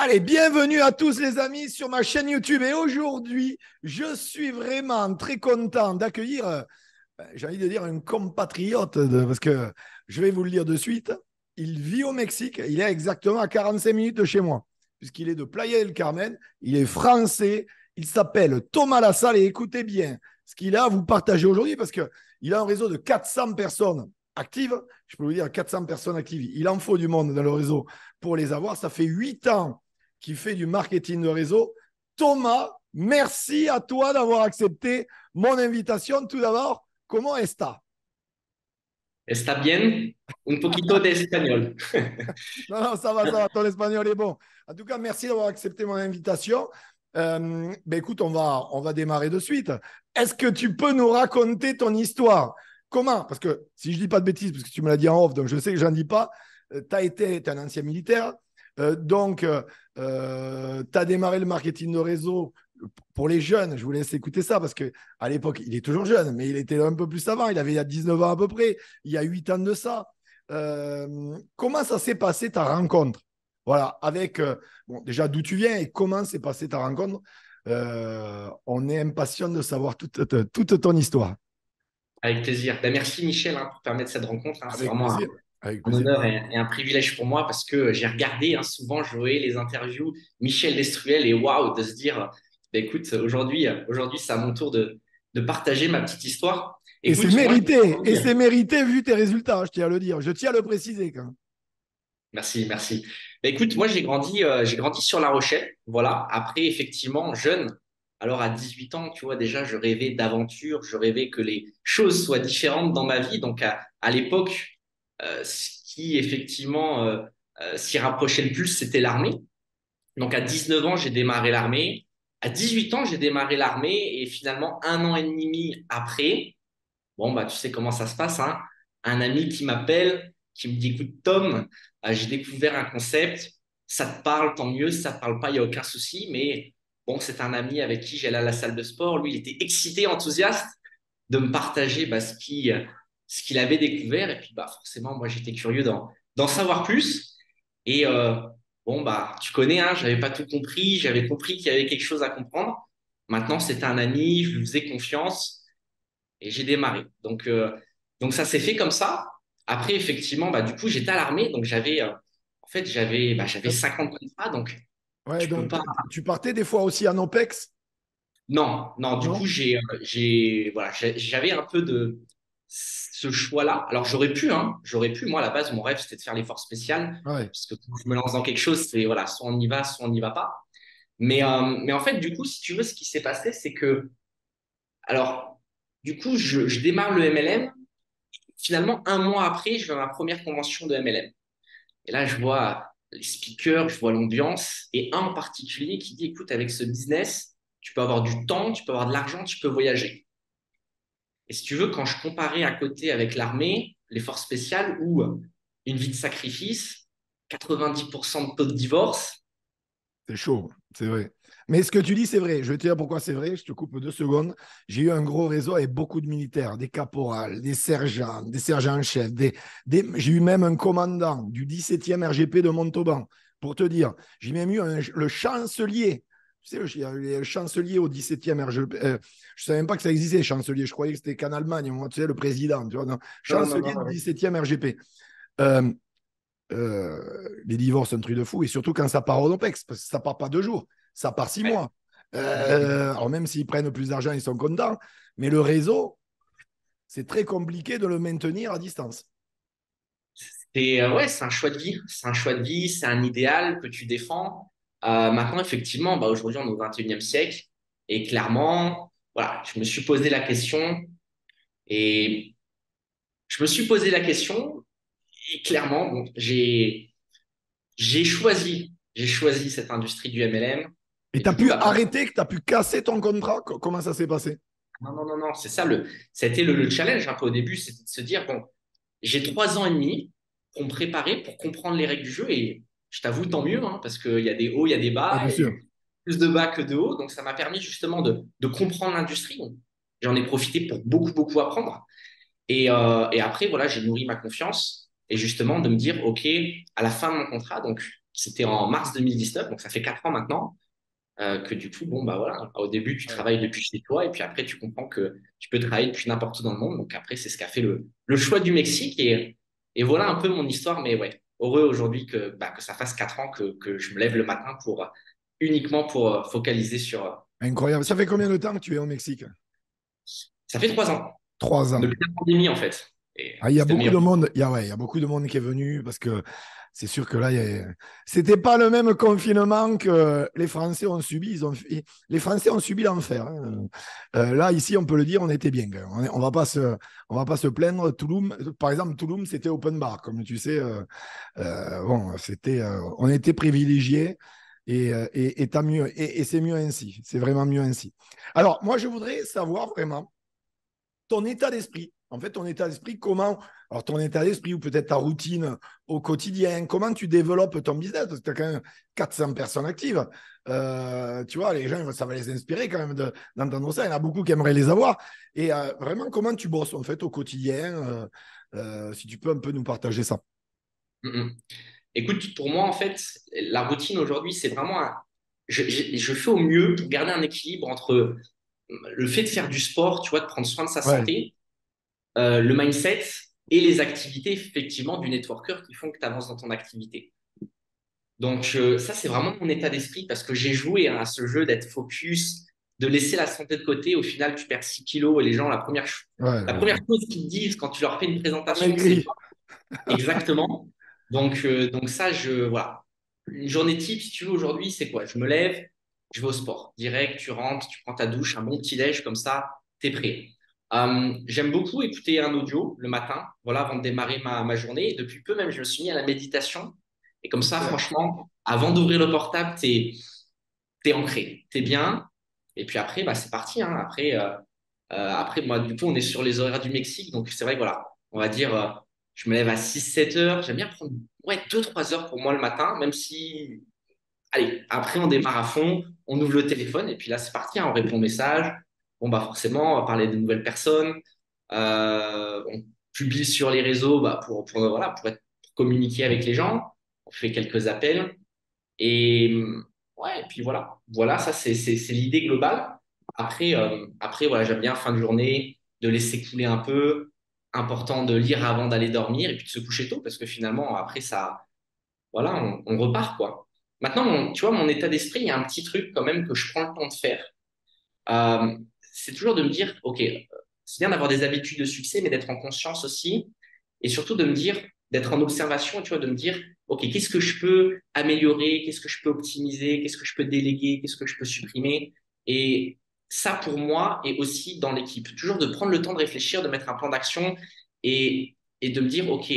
Allez, bienvenue à tous les amis sur ma chaîne YouTube. Et aujourd'hui, je suis vraiment très content d'accueillir, j'ai envie de dire, un compatriote, parce que je vais vous le dire de suite. Il vit au Mexique, il est exactement à 45 minutes de chez moi, puisqu'il est de Playa del Carmen, il est français, il s'appelle Thomas Lassalle. Et écoutez bien ce qu'il a à vous partager aujourd'hui, parce qu'il a un réseau de 400 personnes actives. Je peux vous dire 400 personnes actives. Il en faut du monde dans le réseau pour les avoir. Ça fait 8 ans qui fait du marketing de réseau. Thomas, merci à toi d'avoir accepté mon invitation. Tout d'abord, comment est-ce? Está bien, un poquito de español. Non, non, ça va, ton espagnol est bon. En tout cas, merci d'avoir accepté mon invitation. Ben écoute, on va démarrer de suite. Est-ce que tu peux nous raconter ton histoire? Comment? Parce que si je dis pas de bêtises, parce que tu me l'as dit en off, donc je sais que j'en dis pas, tu un ancien militaire, donc tu as démarré le marketing de réseau pour les jeunes. Je vous laisse écouter ça parce que à l'époque, il est toujours jeune, mais il était un peu plus avant. Il y a 19 ans à peu près, il y a 8 ans de ça. Comment ça s'est passé ta rencontre? Voilà, avec bon, déjà d'où tu viens et comment s'est passée ta rencontre. On est impatient de savoir toute ton histoire. Avec plaisir. Ben, merci Michel pour permettre cette rencontre. C'est Avec vraiment plaisir. Avec un plaisir. honneur et un privilège pour moi parce que j'ai regardé souvent, je voyais les interviews Michel Destruel et waouh, de se dire, ben, écoute, aujourd'hui c'est à mon tour de partager ma petite histoire. Écoute, moi, Et c'est mérité vu tes résultats, je tiens à le dire. Je tiens à le préciser quand même. merci, merci. Bah, écoute, moi, j'ai grandi sur La Rochelle. Voilà. Après, effectivement, jeune. Alors, à 18 ans, tu vois, déjà, je rêvais d'aventure. Je rêvais que les choses soient différentes dans ma vie. Donc, à l'époque, ce qui, effectivement, s'y rapprochait le plus, c'était l'armée. Donc, à 19 ans, j'ai démarré l'armée. À 18 ans, j'ai démarré l'armée. Et finalement, un an et demi après, bon, bah, tu sais comment ça se passe, hein. Un ami qui m'appelle, qui me dit, écoute, Tom, j'ai découvert un concept, ça te parle, tant mieux, si ça te parle pas, il n'y a aucun souci, mais bon, c'est un ami avec qui j'allais à la salle de sport. Lui, il était excité, enthousiaste de me partager ce qu'il avait découvert. Et puis, bah, forcément, moi, j'étais curieux d'en savoir plus. Et bon, bah, tu connais, hein, j'avais pas tout compris, j'avais compris qu'il y avait quelque chose à comprendre. Maintenant, c'était un ami, je lui faisais confiance et j'ai démarré. Donc ça s'est fait comme ça. Après, effectivement, bah, du coup, j'étais à l'armée, donc en fait, j'avais Euh, 50 contrats, donc Ouais, tu peux donc pas. tu partais des fois aussi en OPEX, Non, non, du coup, non? j'avais un peu de ce choix-là. Alors, j'aurais pu. Moi, à la base, mon rêve, c'était de faire les forces spéciales, Ouais. parce que quand je me lance dans quelque chose, c'est voilà, soit on y va, soit on n'y va pas. Mais en fait, du coup, si tu veux, ce qui s'est passé, c'est que, alors, du coup, je démarre le MLM. Finalement, un mois après, je vais à ma première convention de MLM. Et là, je vois les speakers, je vois l'ambiance, et un en particulier qui dit, écoute, avec ce business, tu peux avoir du temps, tu peux avoir de l'argent, tu peux voyager. Et si tu veux, quand je comparais à côté avec l'armée, les forces spéciales, ou une vie de sacrifice, 90% de taux de divorce. C'est chaud, c'est vrai. Mais ce que tu dis, c'est vrai. Je vais te dire pourquoi c'est vrai. Je te coupe 2 secondes. J'ai eu un gros réseau avec beaucoup de militaires, des caporals, des sergents en chef. J'ai eu même un commandant du 17e RGP de Montauban. Pour te dire, j'ai même eu le chancelier. Tu sais, le chancelier au 17e RGP. Je ne savais même pas que ça existait, chancelier. Je croyais que c'était qu'en Allemagne. Moi, tu sais, le président. Tu vois, non. Non, non, non, Chancelier du non. 17e RGP. Euh, les divorces, c'est un truc de fou. Et surtout quand ça part au OPEX, parce que ça part pas 2 jours, ça part 6 mois. Alors même s'ils prennent plus d'argent, ils sont contents. Mais le réseau, c'est très compliqué de le maintenir à distance. Ouais, c'est un choix de vie. C'est un choix de vie, c'est un idéal que tu défends. Maintenant, effectivement, bah, aujourd'hui, on est au 21e siècle. Et clairement, voilà, je me suis posé la question. Et je me suis posé la question. Et clairement, bon, j'ai choisi cette industrie du MLM. Et Et tu as du coup, pu bah, arrêter, que tu as pu casser ton contrat. Comment ça s'est passé? non, non, non, non, c'est ça ça a été le challenge un peu au début, c'était de se dire, bon, j'ai 3 ans et demi pour me préparer, pour comprendre les règles du jeu. Et je t'avoue, tant mieux, hein, parce qu'il y a des hauts, il y a des Ouais, bas. bien Il y a sûr. eu plus de bas que de hauts. Donc, ça m'a permis justement de comprendre l'industrie. Donc, j'en ai profité pour beaucoup, beaucoup apprendre. Et après, voilà, j'ai nourri ma confiance. Et justement, de me dire, OK, à la fin de mon contrat, donc, C'était en mars 2019, donc ça fait 4 ans maintenant. Que du coup, bon, bah voilà, au début, tu Ouais. travailles depuis chez toi et puis après, tu comprends que tu peux travailler depuis n'importe où dans le monde. Donc après, c'est ce qu'a fait le choix du Mexique et voilà un peu mon histoire. Mais ouais, heureux aujourd'hui que ça fasse 4 ans que je me lève le matin uniquement pour focaliser sur. Incroyable. Ça fait combien de temps que tu es au Mexique? Ça fait 3 ans, 3 ans. depuis la pandémie en fait. Et Ah, il y a c'était le beaucoup meilleur. de monde. Il y a beaucoup de monde qui est venu parce que c'est sûr que là, c'était pas le même confinement que les Français ont subi. Les Français ont subi l'enfer, hein. Là, ici, on peut le dire, on était bien, quand même. On va pas se plaindre. Touloum, par exemple, Touloum, c'était open bar, comme tu sais. Bon, on était privilégiés et tant mieux. Et c'est mieux ainsi. C'est vraiment mieux ainsi. Alors, moi, je voudrais savoir vraiment ton état d'esprit. En fait, ton état d'esprit, comment, alors ton état d'esprit ou peut-être ta routine au quotidien, comment tu développes ton business, parce que tu as quand même 400 personnes actives. Tu vois, les gens, ça va les inspirer quand même d'entendre ça. Il y en a beaucoup qui aimeraient les avoir. Et vraiment, comment tu bosses en fait au quotidien, si tu peux un peu nous partager ça. Mm, mm. Écoute, pour moi, en fait, la routine aujourd'hui, c'est vraiment je fais au mieux pour garder un équilibre entre le fait de faire du sport, tu vois, de prendre soin de sa Ouais, santé, le mindset et les activités, effectivement, du networker qui font que tu avances dans ton activité. Donc, ça, c'est vraiment mon état d'esprit parce que j'ai joué hein, à ce jeu d'être focus, de laisser la santé de côté. Au final, tu perds 6 kilos et les gens, ouais, la ouais. première chose qu'ils te disent quand tu leur fais une présentation, c'est Amaigri. exactement. Donc ça, voilà. Une journée type, si tu veux, aujourd'hui, c'est quoi? Je me lève, je vais au sport. Direct, tu rentres, tu prends ta douche, un bon petit déj, comme ça, t'es prêt. J'aime beaucoup écouter un audio le matin, voilà, avant de démarrer ma journée. Et depuis peu même, je me suis mis à la méditation. Et comme ça, Ok. franchement, avant d'ouvrir le portable, t'es ancré, t'es bien. Et puis après, bah, c'est parti, hein. Après, moi, du coup, on est sur les horaires du Mexique. Donc, c'est vrai que voilà, on va dire, je me lève à 6 7 heures. J'aime bien prendre ouais, 2 3 heures pour moi le matin, même si, allez, après, on démarre à fond, on ouvre le téléphone et puis là, c'est parti, hein, on répond aux messages. Bon, bah, forcément, on va parler de nouvelles personnes. On publie sur les réseaux bah, voilà, pour communiquer avec les gens. On fait quelques appels. Et ouais, et puis voilà. Voilà, ça, c'est l'idée globale. Après, voilà, j'aime bien fin de journée, de laisser couler un peu. Important de lire avant d'aller dormir et puis de se coucher tôt parce que finalement, après, ça, voilà, on repart, quoi. Maintenant, tu vois, mon état d'esprit, il y a un petit truc quand même que je prends le temps de faire. Euh, c'est toujours de me dire, OK, c'est bien d'avoir des habitudes de succès, mais d'être en conscience aussi. Et surtout de me dire, d'être en observation, tu vois, de me dire, OK, qu'est-ce que je peux améliorer, qu'est-ce que je peux optimiser, qu'est-ce que je peux déléguer, qu'est-ce que je peux supprimer. Et ça, pour moi, est aussi dans l'équipe. Toujours de prendre le temps de réfléchir, de mettre un plan d'action et de me dire, OK,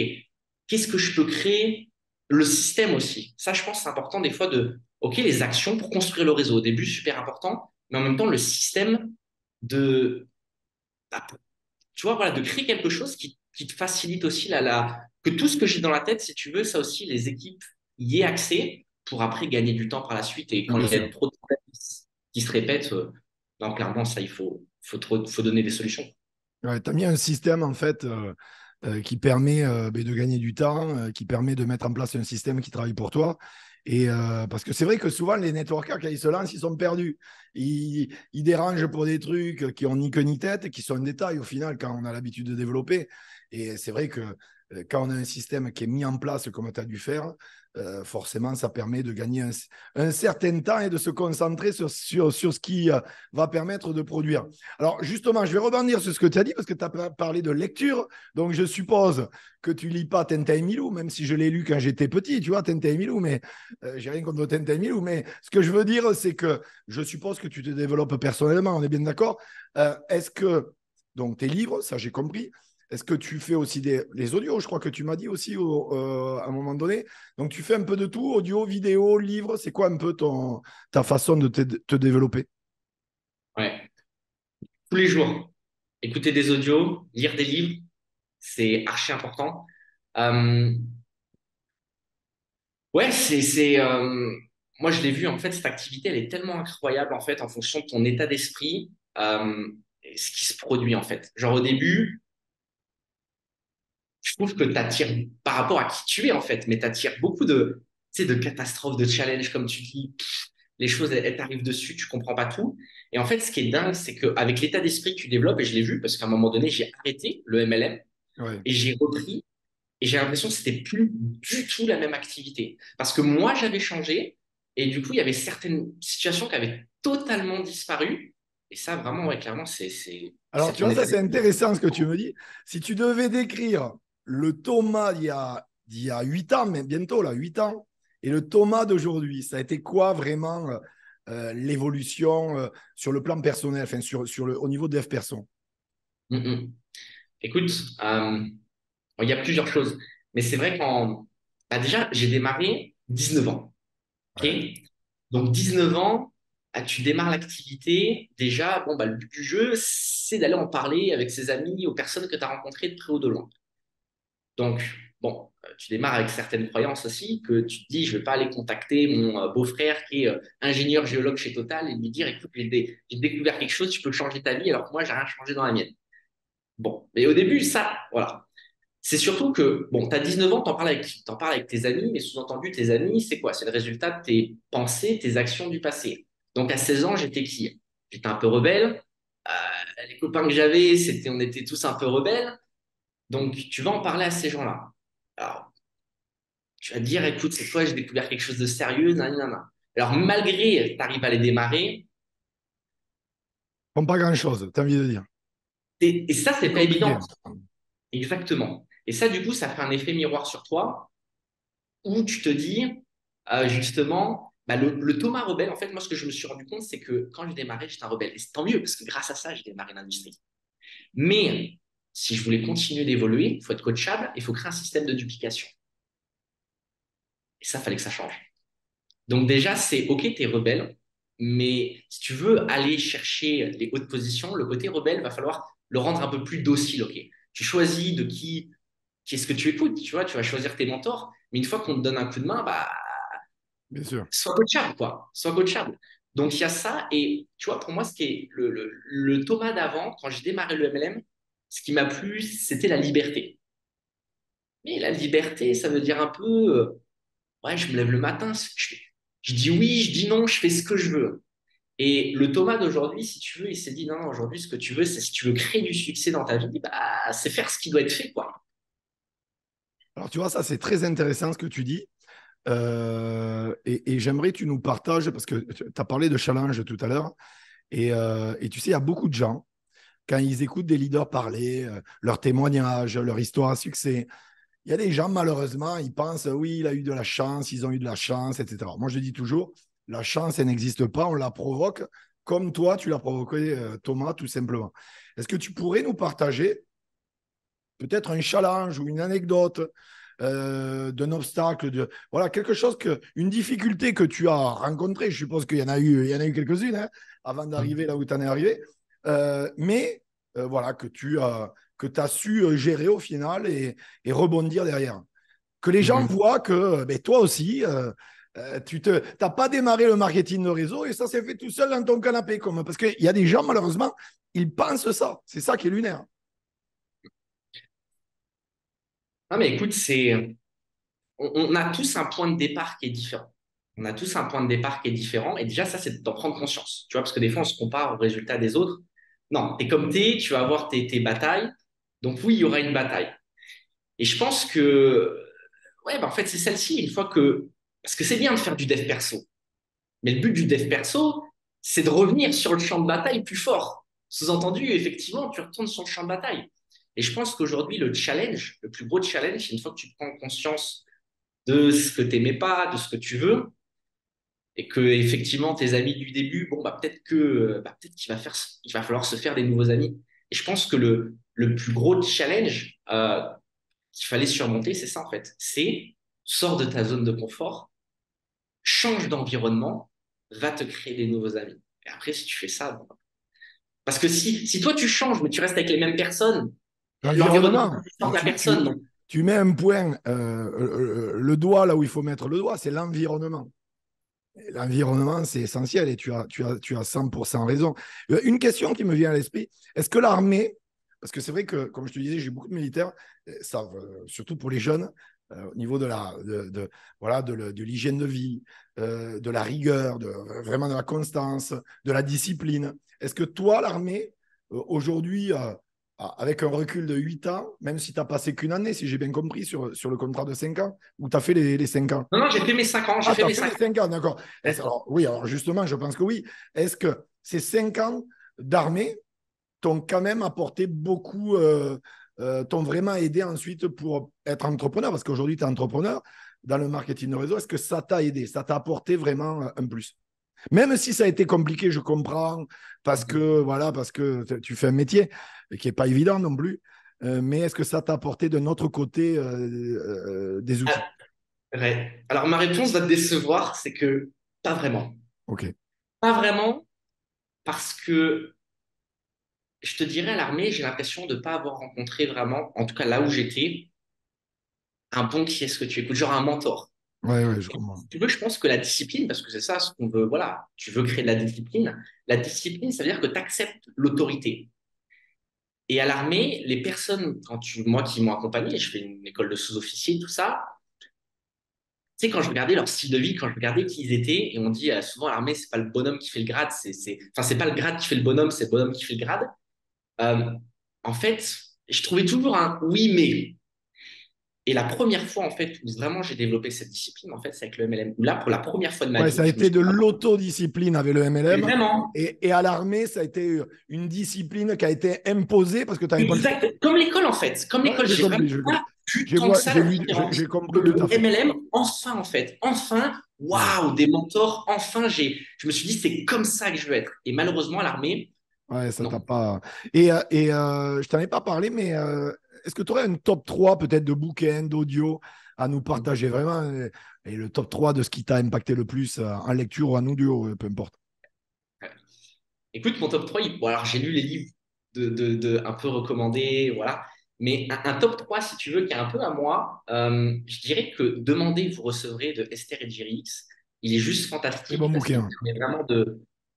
qu'est-ce que je peux créer? Le système aussi. Ça, je pense, c'est important des fois OK, les actions pour construire le réseau. Au début, super important, mais en même temps, le système de, bah, tu vois, voilà, de créer quelque chose qui te facilite aussi que tout ce que j'ai dans la tête, si tu veux, ça aussi, les équipes y aient accès pour après gagner du temps par la suite. Et quand Bien il y a sûr. trop de problèmes qui se répètent, non, clairement, ça, faut donner des solutions. Ouais, tu as mis un système en fait qui permet ben, de gagner du temps, qui permet de mettre en place un système qui travaille pour toi. Et parce que c'est vrai que souvent les networkers, quand ils se lancent, ils sont perdus. Ils dérangent pour des trucs qui ont ni queue ni tête, qui sont un détail au final quand on a l'habitude de développer. Et c'est vrai que quand on a un système qui est mis en place comme tu as dû faire, forcément, ça permet de gagner un certain temps et de se concentrer sur ce qui va permettre de produire. Alors, justement, je vais rebondir sur ce que tu as dit parce que tu as parlé de lecture. Donc, je suppose que tu lis pas Tintin et Milou, même si je l'ai lu quand j'étais petit, tu vois, Tintin et Milou, mais j'ai rien contre Tintin et Milou. Mais ce que je veux dire, c'est que je suppose que tu te développes personnellement, on est bien d'accord. Est-ce que, donc, tes livres, ça j'ai compris. Est-ce que tu fais aussi les audios? Je crois que tu m'as dit aussi à un moment donné. Donc, tu fais un peu de tout, audio, vidéo, livre. C'est quoi un peu ta façon de te développer? Ouais. Tous les jours, écouter des audios, lire des livres, c'est archi important. Euh, Ouais, moi je l'ai vu en fait cette activité elle est tellement incroyable en fait en fonction de ton état d'esprit, et ce qui se produit en fait. Genre au début, je trouve que t'attires par rapport à qui tu es en fait, mais t'attires beaucoup de tu sais, de catastrophe, de challenge, comme tu dis. Les choses, elles t'arrivent dessus, tu comprends pas tout. Et en fait, ce qui est dingue, c'est qu'avec l'état d'esprit que tu développes, et je l'ai vu, parce qu'à un moment donné, j'ai arrêté le MLM Ouais. et j'ai repris, et j'ai l'impression que c'était plus du tout la même activité. Parce que moi, j'avais changé, et du coup, il y avait certaines situations qui avaient totalement disparu. Et ça, vraiment, ouais, clairement, Alors, c'est tu ton vois, ça, état c'est d'esprit. intéressant ce que tu me dis. Si tu devais décrire le Thomas d'il y a 8 ans, mais bientôt, là, 8 ans, et le Thomas d'aujourd'hui, ça a été quoi vraiment l'évolution sur le plan personnel, enfin, au niveau de F perso? Mm, mm. Écoute, euh, il y a plusieurs choses. Mais c'est vrai qu'en... Bah déjà, j'ai démarré 19 ans. OK? Ouais. Donc 19 ans, tu démarres l'activité. Déjà, bon, bah, le but du jeu, c'est d'aller en parler avec ses amis, aux personnes que tu as rencontrées de près ou de loin. Donc, bon, tu démarres avec certaines croyances aussi, que tu te dis, je ne vais pas aller contacter mon beau-frère qui est ingénieur géologue chez Total et lui dire, écoute, j'ai découvert quelque chose, tu peux changer ta vie, alors que moi, j'ai rien changé dans la mienne. Bon, mais au début, ça, voilà. C'est surtout que, bon, tu as 19 ans, t'en parles avec tes amis, mais sous-entendu, tes amis, c'est quoi? C'est le résultat de tes pensées, tes actions du passé. Donc, à 16 ans, j'étais qui? J'étais un peu rebelle. Les copains que j'avais, on était tous un peu rebelles. Donc, tu vas en parler à ces gens-là. Alors, tu vas te dire, écoute, c'est quoi? J'ai découvert quelque chose de sérieux, nanana. Alors, malgré, tu arrives à les démarrer, Comme pas grand-chose, t'as envie de dire. et ça, C'est c'est pas compliqué. évident. Exactement. Et ça, du coup, ça fait un effet miroir sur toi où tu te dis, justement, bah, le Thomas rebelle, en fait, moi, ce que je me suis rendu compte, c'est que quand j'ai démarré, j'étais un rebelle. Et c'est tant mieux, parce que grâce à ça, j'ai démarré l'industrie. Mais si je voulais continuer d'évoluer, il faut être coachable, il faut créer un système de duplication. Et ça, il fallait que ça change. Donc déjà, c'est OK, tu es rebelle, mais si tu veux aller chercher les hautes positions, le côté rebelle, va falloir le rendre un peu plus docile, OK? Tu choisis de qui est-ce que tu écoutes, tu vois, tu vas choisir tes mentors, mais une fois qu'on te donne un coup de main, bah, Bien sûr. sois coachable, quoi. Sois coachable. Donc, il y a ça. Et tu vois, pour moi, ce qui est le Thomas d'avant, quand j'ai démarré le MLM, ce qui m'a plu, c'était la liberté. Mais la liberté, ça veut dire un peu, ouais, je me lève le matin, je dis oui, je dis non, je fais ce que je veux. Et le Thomas d'aujourd'hui, si tu veux, il s'est dit non, non, aujourd'hui, ce que tu veux, c'est si tu veux créer du succès dans ta vie, bah, c'est faire ce qui doit être fait, quoi. Alors, tu vois, ça, c'est très intéressant ce que tu dis. Et j'aimerais que tu nous partages, parce que tu as parlé de challenge tout à l'heure, et tu sais, il y a beaucoup de gens, quand ils écoutent des leaders parler, leurs témoignages, leur histoire à succès, il y a des gens, malheureusement, ils pensent, oui, il a eu de la chance, ils ont eu de la chance, etc. Moi, je dis toujours, la chance, elle n'existe pas, on la provoque, comme toi, tu l'as provoqué, Thomas, tout simplement. Est-ce que tu pourrais nous partager peut-être un challenge ou une anecdote d'un obstacle, voilà, quelque chose une difficulté que tu as rencontrée. Je suppose qu'il y en a eu quelques-unes hein, avant d'arriver là où tu en es arrivé, mais voilà, que tu as su gérer au final et rebondir derrière. Que les gens Mhm. voient que ben, toi aussi, tu n'as pas démarré le marketing de réseau et ça s'est fait tout seul dans ton canapé. Parce qu'il y a des gens, malheureusement, ils pensent ça. C'est ça qui est lunaire. Ah, mais écoute, on a tous un point de départ qui est différent. On a tous un point de départ qui est différent. Et déjà, ça, c'est d'en prendre conscience. Tu vois, parce que des fois, on se compare aux résultats des autres. Non, t'es comme t'es, tu vas avoir tes batailles. Donc oui, il y aura une bataille. Et je pense que, ouais, bah, en fait, c'est celle-ci. Une fois que, parce que c'est bien de faire du dev perso. Mais le but du dev perso, c'est de revenir sur le champ de bataille plus fort. Sous-entendu, effectivement, tu retournes sur le champ de bataille. Et je pense qu'aujourd'hui, le challenge, le plus gros challenge, c'est une fois que tu prends conscience de ce que tu n'aimais pas, de ce que tu veux, et que effectivement tes amis du début, bon bah peut-être qu'il va falloir se faire des nouveaux amis. Et je pense que le plus gros challenge qu'il fallait surmonter, c'est ça en fait. C'est sors de ta zone de confort, change d'environnement, va te créer des nouveaux amis. Et après, si tu fais ça, bon, parce que si toi tu changes, mais tu restes avec les mêmes personnes, l'environnement L'environnement, ne et la personne. Donc, tu mets un point, le doigt là où il faut mettre le doigt, c'est l'environnement. L'environnement, c'est essentiel et tu as 100% raison. Une question qui me vient à l'esprit, est-ce que l'armée, parce que c'est vrai que, comme je te disais, j'ai beaucoup de militaires, ça, surtout pour les jeunes, au niveau voilà, de l'hygiène de vie, de la rigueur, vraiment de la constance, de la discipline. Est-ce que toi, l'armée, aujourd'hui, avec un recul de 8 ans, même si tu n'as passé qu'une année, si j'ai bien compris, sur le contrat de 5 ans, ou tu as fait les 5 ans? Non, non, j'ai fait mes 5 ans. J'ai Ah, fait tu as mes fait les 5 5 ans, d'accord. ans. Alors, oui, alors justement, je pense que oui. Est-ce que ces 5 ans d'armée t'ont quand même apporté beaucoup, t'ont vraiment aidé ensuite pour être entrepreneur? Parce qu'aujourd'hui, tu es entrepreneur dans le marketing de réseau. Est-ce que ça t'a aidé? Ça t'a apporté vraiment un plus? Même si ça a été compliqué, je comprends, parce que, voilà, parce que tu fais un métier qui n'est pas évident non plus. Mais est-ce que ça t'a apporté de notre côté des outils? Ah, ouais. Alors, ma réponse va te décevoir, c'est que pas vraiment. OK. Pas vraiment, parce que je te dirais, à l'armée, j'ai l'impression de ne pas avoir rencontré vraiment, en tout cas là où j'étais, un bon qui est ce que tu écoutes, genre un mentor. Ouais, ouais, je comprends. Si tu veux, je pense que la discipline, parce que c'est ça ce qu'on veut, voilà, tu veux créer de la discipline. La discipline, ça veut dire que tu acceptes l'autorité. Et à l'armée, les personnes, moi qui m'ont accompagné, je fais une école de sous-officier, tout ça, tu sais, quand je regardais leur style de vie, quand je regardais qui ils étaient, et on dit souvent à l'armée, c'est pas le bonhomme qui fait le grade, enfin, c'est pas le grade qui fait le bonhomme, c'est le bonhomme qui fait le grade. Euh, En fait, je trouvais toujours un oui, mais. Et la première fois, en fait, où vraiment j'ai développé cette discipline, en fait, c'est avec le MLM. Où là, pour la première fois de ma Ouais, ça vie, a je me été suis de dit, l'autodiscipline avec le mais MLM. vraiment, Et à l'armée, ça a été une discipline qui a été imposée parce que tu n'avais pas le choix. exact, comme l'école, en fait. Comme Ouais, l'école, j'ai j'ai vraiment compris. pas vu tant que ça la J'ai différence. Que compris tout le à fait. MLM, enfin, en fait, enfin, Ouais, waouh, des mentors, enfin, je me suis dit, c'est comme ça que je veux être. Et malheureusement, à l'armée, ouais, ça t'a non. pas. Je t'en ai pas parlé, mais est-ce que tu aurais un top 3 peut-être de bouquins, d'audio à nous partager vraiment et le top 3 de ce qui t'a impacté le plus en lecture ou en audio, peu importe. Écoute, mon top 3, bon, alors j'ai lu les livres un peu recommandés, voilà. Mais un top 3, si tu veux, qui est un peu à moi, je dirais que Demandez, vous recevrez de Esther et Jerry X. Il est juste Très bon fantastique parce qu'il bouquin. permet vraiment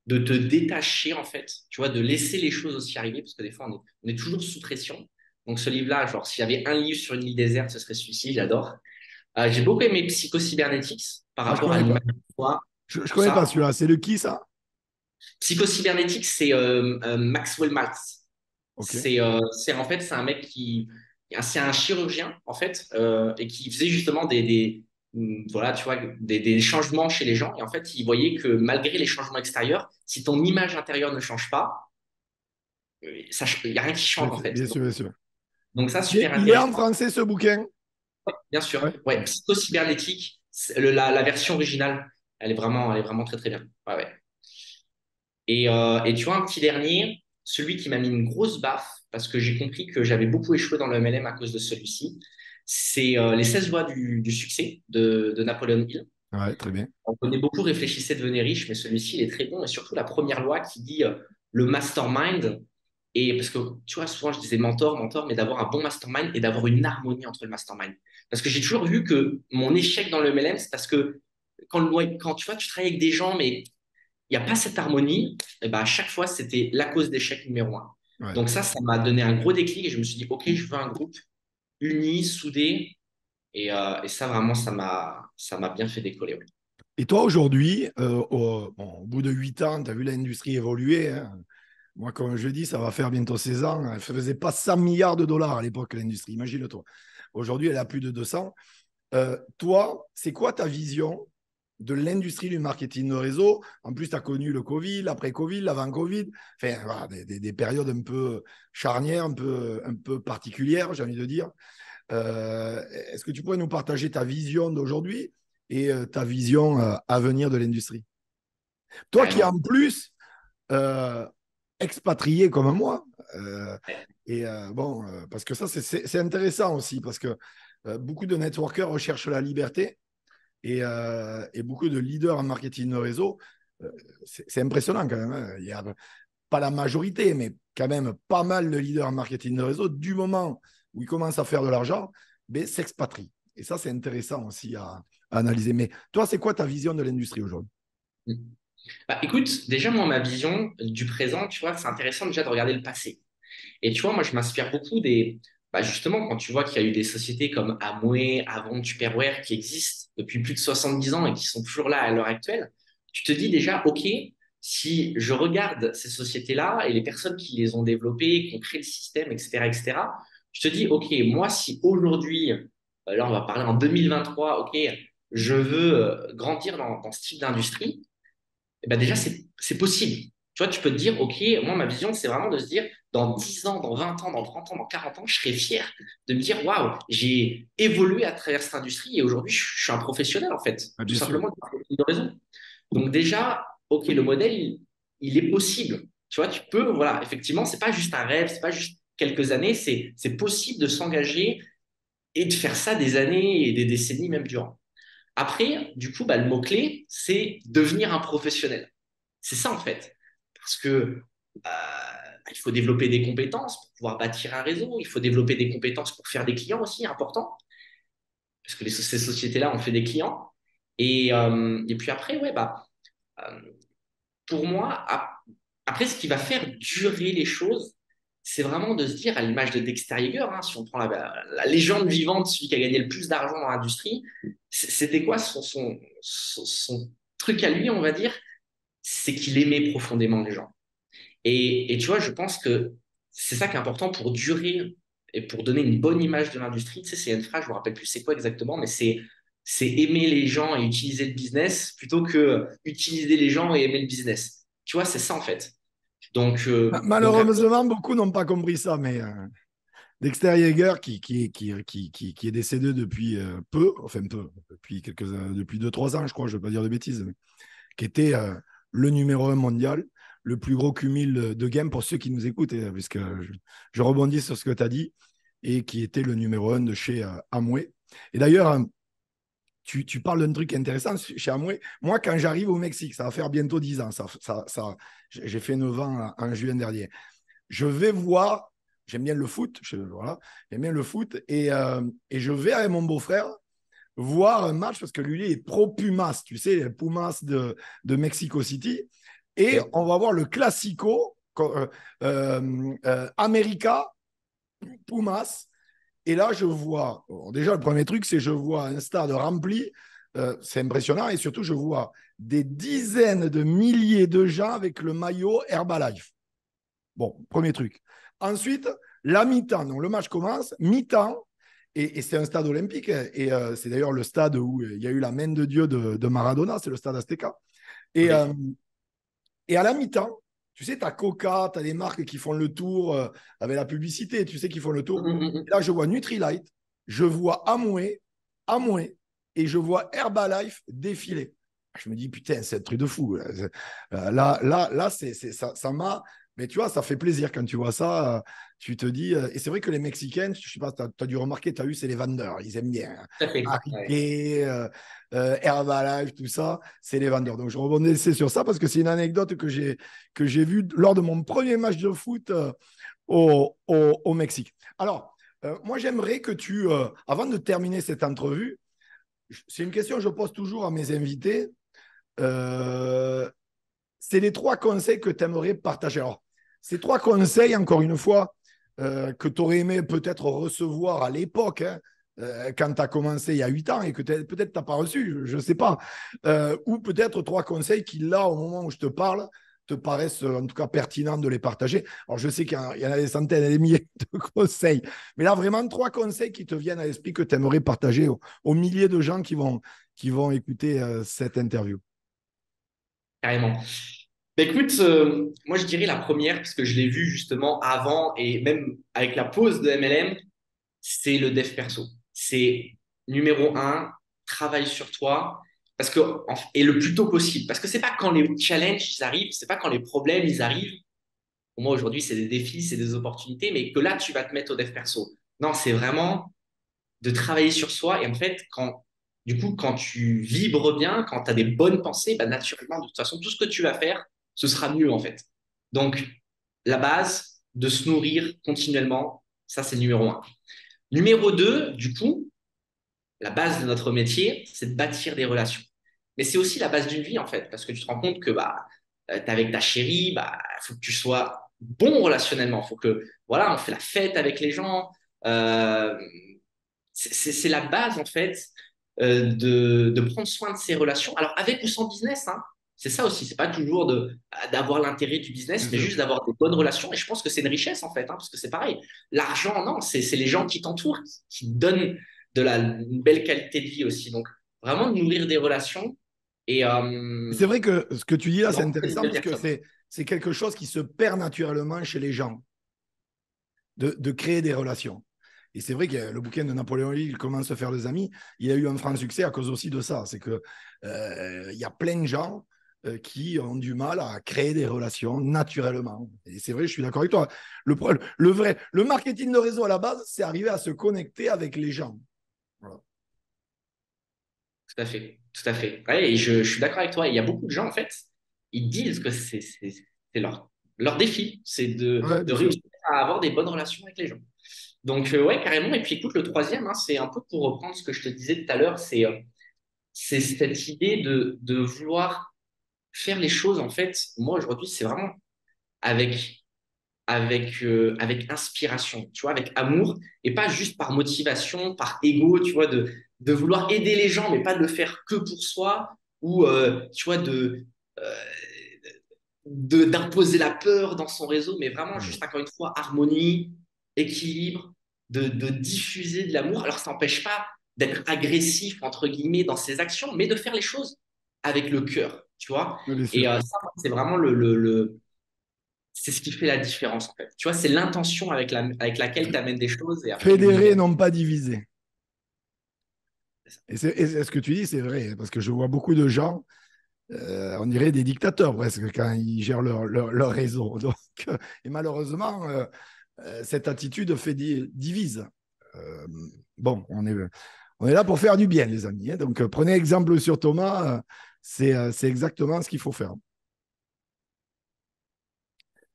de te détacher, en fait, tu vois, de laisser les choses aussi arriver, parce que des fois, on est toujours sous pression. Donc, ce livre-là, genre, s'il y avait un livre sur une île déserte, ce serait celui-ci, j'adore. J'ai beaucoup aimé Psycho-Cybernetics par Ah, je rapport à connais pas. l'image de soi, Je tout connais pas ça. celui-là. C'est le qui, ça? Psycho-Cybernetics, c'est Maxwell Maltz. Ok. C'est en fait, c'est un mec c'est un chirurgien en fait, et qui faisait justement voilà, tu vois, des changements chez les gens. Et en fait, il voyait que malgré les changements extérieurs, si ton image intérieure ne change pas, il n'y a rien qui change en fait. Bien sûr, bien sûr. Donc ça, super Il est en intéressant. français, ce bouquin? Bien sûr. Ouais. Ouais, Psycho-cybernétique, la version originale, elle est vraiment très très bien. Ouais, ouais. Et tu vois, un petit dernier, celui qui m'a mis une grosse baffe, parce que j'ai compris que j'avais beaucoup échoué dans le MLM à cause de celui-ci, c'est Les 16 lois du succès de Napoléon Hill. Ouais, très bien. On connaît beaucoup Réfléchissez, devenez riche, mais celui-ci, il est très bon. Et surtout, la première loi qui dit le mastermind. Et parce que, tu vois, souvent, je disais mentor, mentor, mais d'avoir un bon mastermind et d'avoir une harmonie entre le mastermind. Parce que j'ai toujours vu que mon échec dans le MLM, c'est parce que quand tu vois, tu travailles avec des gens, mais il n'y a pas cette harmonie, et ben à chaque fois, c'était la cause d'échec numéro un. Ouais. Donc ça m'a donné un gros déclic et je me suis dit, OK, je veux un groupe uni, soudé. Et ça, vraiment, ça m'a bien fait décoller. Ouais. Et toi, aujourd'hui, bon, au bout de 8 ans, tu as vu l'industrie évoluer, hein. Moi, comme je dis, ça va faire bientôt 16 ans. Elle ne faisait pas 100 milliards de dollars à l'époque, l'industrie. Imagine-toi. Aujourd'hui, elle a plus de 200. Toi, c'est quoi ta vision de l'industrie du marketing de réseau? En plus, tu as connu le Covid, l'après-Covid, l'avant-Covid. Enfin, voilà, des périodes un peu charnières, un peu particulières, j'ai envie de dire. Est-ce que tu pourrais nous partager ta vision d'aujourd'hui et ta vision à venir de l'industrie? Toi qui, Carrément. en plus, euh, expatrié comme moi, Ouais. bon, parce que ça, c'est intéressant aussi, parce que beaucoup de networkers recherchent la liberté et beaucoup de leaders en marketing de réseau, c'est impressionnant quand même, hein. Il y a pas la majorité, mais quand même pas mal de leaders en marketing de réseau, du moment où ils commencent à faire de l'argent, ben, s'expatrient. Et ça, c'est intéressant aussi à analyser. Mais toi, c'est quoi ta vision de l'industrie aujourd'hui? Bah, écoute, déjà, moi, ma vision du présent, tu vois, c'est intéressant déjà de regarder le passé. Et tu vois, moi, je m'inspire beaucoup bah justement, quand tu vois qu'il y a eu des sociétés comme Amway, Avant, Tupperware qui existent depuis plus de 70 ans et qui sont toujours là à l'heure actuelle, tu te dis déjà, OK, si je regarde ces sociétés-là et les personnes qui les ont développées, qui ont créé le système, etc., etc., je te dis, OK, moi, si aujourd'hui, là, on va parler en 2023, OK, je veux grandir dans ce type d'industrie, eh ben déjà, c'est possible. Tu vois, tu peux te dire, OK, moi, ma vision, c'est vraiment de se dire, dans 10 ans, dans 20 ans, dans 30 ans, dans 40 ans, je serai fier de me dire, waouh, j'ai évolué à travers cette industrie et aujourd'hui, je suis un professionnel, en fait, Ah, tout bien sûr. simplement, pour une raison. Donc, déjà, OK, le modèle, il est possible. Tu vois, tu peux, voilà, effectivement, c'est pas juste un rêve, c'est pas juste quelques années, c'est possible de s'engager et de faire ça des années et des décennies même durant. Après, du coup, bah, le mot-clé, c'est devenir un professionnel. C'est ça, en fait. Parce que il faut développer des compétences pour pouvoir bâtir un réseau. Il faut développer des compétences pour faire des clients aussi, important. Parce que ces sociétés-là ont fait des clients. Et puis après, ouais, bah, euh, pour moi, après, ce qui va faire durer les choses, c'est vraiment de se dire, à l'image de Dexter Yeager, hein, si on prend la légende vivante, celui qui a gagné le plus d'argent dans l'industrie, c'était quoi son truc à lui, on va dire? C'est qu'il aimait profondément les gens. Et tu vois, je pense que c'est ça qui est important pour durer et pour donner une bonne image de l'industrie. Tu sais, c'est une phrase, je me rappelle plus c'est quoi exactement, mais c'est aimer les gens et utiliser le business plutôt que utiliser les gens et aimer le business. Tu vois, c'est ça en fait. Donc après, Malheureusement, beaucoup n'ont pas compris ça, mais Dexter Yeager, qui est décédé depuis peu, enfin peu, depuis 2-3 ans, je crois, je ne veux pas dire de bêtises, mais qui était le numéro 1 mondial, le plus gros cumul de games pour ceux qui nous écoutent, puisque je rebondis sur ce que tu as dit, et qui était le numéro 1 de chez Amway. Et d'ailleurs, tu parles d'un truc intéressant chez Amway. Moi, quand j'arrive au Mexique, ça va faire bientôt 10 ans, j'ai fait 9 ans en juin dernier. Je vais voir, j'aime bien le foot, voilà, j'aime bien le foot, et je vais avec mon beau-frère voir un match parce que lui il est pro Pumas, tu sais, les Pumas de Mexico City, et ok. on va voir le Classico América Pumas. Et là, je vois, bon, déjà, le premier truc, c'est je vois un stade rempli, c'est impressionnant, et surtout, je vois des dizaines de milliers de gens avec le maillot Herbalife. Bon, premier truc. Ensuite, la mi-temps. Donc, le match commence, mi-temps, et c'est un stade olympique. Et c'est d'ailleurs le stade où il y a eu la main de Dieu de Maradona, c'est le stade Azteca. Et, Ok. euh, et à la mi-temps, tu sais, tu as Coca, tu as des marques qui font le tour avec la publicité, tu sais, qui font le tour. Et là, je vois Nutrilite, je vois Amway, et je vois Herbalife défiler. Je me dis, putain, c'est un truc de fou. Là ça m'a. Mais tu vois, ça fait plaisir quand tu vois ça. Tu te dis. Et c'est vrai que les Mexicains, je sais pas, tu as dû remarquer, tu as eu, c'est les vendeurs. Ils aiment bien. Hein. Tout à fait. Ouais. Ariké, Herbalife, tout ça, c'est les vendeurs. Donc, je rebondissais sur ça parce que c'est une anecdote que j'ai vue lors de mon premier match de foot au Mexique. Alors, moi, j'aimerais que avant de terminer cette entrevue, c'est une question que je pose toujours à mes invités. Euh, c'est les 3 conseils que tu aimerais partager. Alors, ces 3 conseils, encore une fois, que tu aurais aimé peut-être recevoir à l'époque, hein, quand tu as commencé il y a 8 ans et que peut-être tu n'as pas reçu, je ne sais pas. Ou peut-être 3 conseils qui, là, au moment où je te parle, te paraissent en tout cas pertinents de les partager. Alors, je sais qu'il y en a des centaines et des milliers de conseils, mais là, vraiment 3 conseils qui te viennent à l'esprit que tu aimerais partager aux milliers de gens qui vont écouter cette interview. Carrément. Bah, écoute, moi je dirais la première, parce que je l'ai vu justement avant et même avec la pause de MLM, c'est le dev perso. C'est numéro un, travaille sur toi, parce que, et le plus tôt possible. Parce que c'est pas quand les challenges ils arrivent, c'est pas quand les problèmes ils arrivent. Pour moi aujourd'hui, c'est des défis, c'est des opportunités, mais que là tu vas te mettre au dev perso. Non, c'est vraiment de travailler sur soi. Et en fait, quand tu vibres bien, quand tu as des bonnes pensées, bah, naturellement, de toute façon, tout ce que tu vas faire, ce sera mieux en fait. Donc, la base, de se nourrir continuellement, ça c'est numéro un. Numéro deux, du coup, la base de notre métier, c'est de bâtir des relations. Mais c'est aussi la base d'une vie en fait, parce que tu te rends compte que bah, t'es avec ta chérie, bah, faut que tu sois bon relationnellement. Faut que, voilà, on fait la fête avec les gens, Euh, c'est la base, en fait, de prendre soin de ses relations. Alors, avec ou sans business, hein, c'est ça aussi. C'est pas toujours d'avoir l'intérêt du business, Bien mais sûr. juste d'avoir des bonnes relations. Et je pense que c'est une richesse, en fait, hein, parce que c'est pareil. L'argent, non, c'est les gens qui t'entourent, qui donnent une belle qualité de vie aussi. Donc, vraiment nourrir des relations et C'est vrai que ce que tu dis là, c'est rencontrer de intéressant nouvelles parce que personnes. c'est quelque chose qui se perd naturellement chez les gens, de créer des relations. Et c'est vrai que le bouquin de Napoléon Hill, il commence à faire des amis. Il a eu un franc succès à cause aussi de ça. C'est que il y a plein de gens qui ont du mal à créer des relations naturellement. Et c'est vrai, je suis d'accord avec toi. Le marketing de réseau à la base, c'est arriver à se connecter avec les gens. Voilà. Tout à fait, tout à fait. Ouais, et je suis d'accord avec toi. Il y a beaucoup de gens, en fait, ils disent que c'est leur défi, c'est Ouais, de bien sûr. réussir à avoir des bonnes relations avec les gens. Donc, ouais, carrément. Et puis, écoute, le troisième, hein, c'est un peu pour reprendre ce que je te disais tout à l'heure, c'est cette idée de vouloir faire les choses, en fait. Moi, aujourd'hui, c'est vraiment avec, avec inspiration, tu vois, avec amour, et pas juste par motivation, par ego, tu vois, de vouloir aider les gens, mais pas de le faire que pour soi, ou, tu vois, euh, d'imposer la peur dans son réseau, mais vraiment Ouais. juste, encore une fois, harmonie, équilibre, de diffuser de l'amour. Alors, ça n'empêche pas d'être agressif, entre guillemets, dans ses actions, mais de faire les choses avec le cœur, tu vois. Ouais, bien Et sûr. ça, c'est vraiment c'est ce qui fait la différence, en fait. Tu vois, c'est l'intention avec laquelle tu amènes des choses et après Fédérer, l'univers. non pas diviser. C'est ça. Et ce que tu dis, c'est vrai, parce que je vois beaucoup de gens, on dirait des dictateurs presque, quand ils gèrent leur réseau. Donc, et malheureusement, cette attitude divise. Euh, bon, on est là pour faire du bien, les amis, hein. Donc, prenez exemple sur Thomas, c'est exactement ce qu'il faut faire.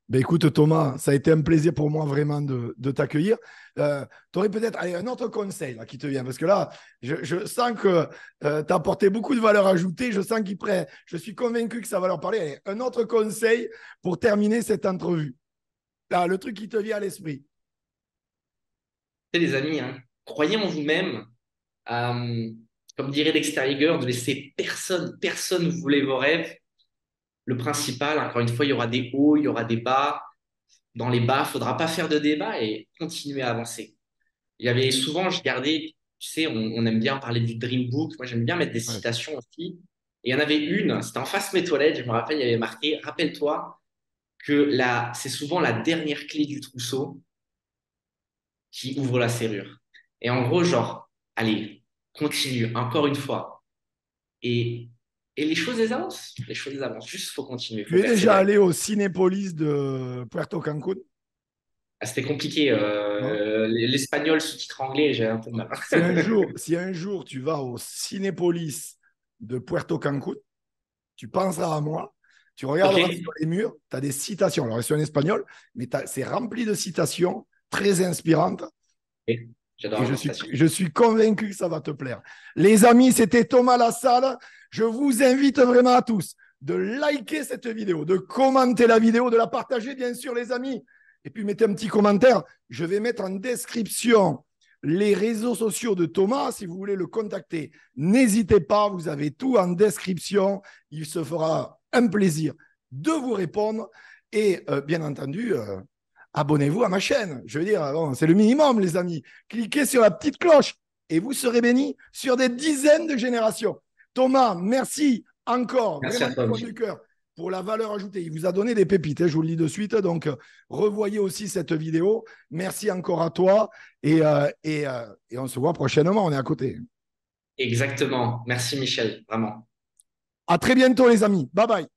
Ben écoute, Thomas, ça a été un plaisir pour moi vraiment de t'accueillir. Tu aurais peut-être allez, un autre conseil là, qui te vient, parce que là, je sens que tu as apporté beaucoup de valeur ajoutée. Je sens qu'il prêt. Je suis convaincu que ça va leur parler. Allez, un autre conseil pour terminer cette entrevue. Là, le truc qui te vient à l'esprit. Tu sais, les amis, hein, croyez en vous-même. Comme dirait Dexter Yeager, ne laissez personne voler vos rêves. Le principal, encore une fois, il y aura des hauts, il y aura des bas. Dans les bas, il ne faudra pas faire de débat et continuer à avancer. Il y avait souvent, je gardais, tu sais, on aime bien parler du Dream Book. Moi, j'aime bien mettre des Ouais. citations aussi. Et il y en avait une, c'était en face de mes toilettes, je me rappelle, il y avait marqué, rappelle-toi que c'est souvent la dernière clé du trousseau qui ouvre la serrure. Et en gros, genre, allez, continue, encore une fois. Et, et les choses, elles avancent. Les choses, elles avancent. Juste, il faut continuer, il faut Tu es déjà persévérer. allé au Cinépolis de Puerto Cancun? Ah, c'était compliqué. Non. L'espagnol sous-titre anglais, j'ai un peu de mal. Si un jour tu vas au Cinépolis de Puerto Cancun, tu penseras à moi, tu Ok? regarderas sur les murs, tu as des citations. Alors, c'est en espagnol, mais c'est rempli de citations très inspirantes. Et j'adore Et la je suis, citation. je suis convaincu que ça va te plaire. Les amis, c'était Thomas Lassalle. Je vous invite vraiment à tous de liker cette vidéo, de commenter la vidéo, de la partager, bien sûr, les amis. Et puis, mettez un petit commentaire. Je vais mettre en description les réseaux sociaux de Thomas si vous voulez le contacter. N'hésitez pas, vous avez tout en description. Il se fera un plaisir de vous répondre. Et bien entendu, abonnez-vous à ma chaîne. Je veux dire, bon, c'est le minimum, les amis. Cliquez sur la petite cloche et vous serez bénis sur des dizaines de générations. Thomas, merci encore, Merci vraiment à du toi, fond du Michel. cœur, pour la valeur ajoutée. Il vous a donné des pépites, hein, je vous le dis de suite. Donc, revoyez aussi cette vidéo. Merci encore à toi et on se voit prochainement. On est à côté. Exactement. Merci, Michel. Vraiment. À très bientôt, les amis. Bye bye.